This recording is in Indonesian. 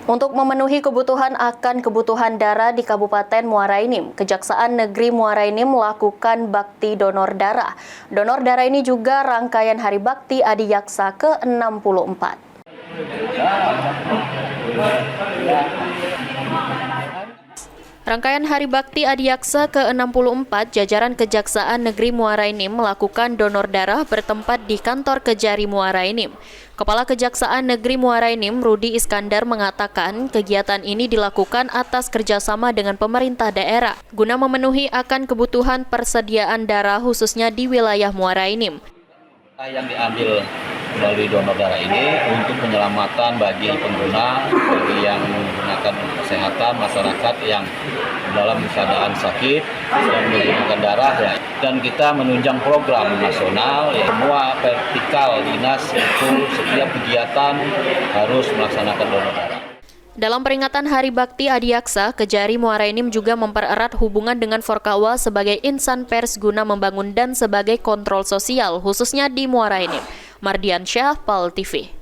Untuk memenuhi kebutuhan darah di Kabupaten Muara Enim, Kejaksaan Negeri Muara Enim melakukan bakti donor darah. Donor darah ini juga rangkaian Hari Bakti Adiyaksa ke-64. Rangkaian Hari Bakti Adiyaksa ke-64, jajaran Kejaksaan Negeri Muara Enim melakukan donor darah bertempat di kantor Kejari Muara Enim. Kepala Kejaksaan Negeri Muara Enim, Rudi Iskandar, mengatakan kegiatan ini dilakukan atas kerjasama dengan pemerintah daerah guna memenuhi akan kebutuhan persediaan darah khususnya di wilayah Muara Enim. Yang diambil melalui donor darah ini untuk penyelamatan bagi pengguna, bagi yang menggunakan kesehatan masyarakat yang dalam keadaan sakit dan menggunakan darah ya. Dan kita menunjang program nasional ya, semua vertikal dinas itu setiap kegiatan harus melaksanakan donor darah. Dalam peringatan Hari Bakti Adiyaksa, Kejari Muara Enim juga mempererat hubungan dengan Forkawa sebagai insan pers guna membangun dan sebagai kontrol sosial, khususnya di Muara Enim. Mardiansyah, PAL TV.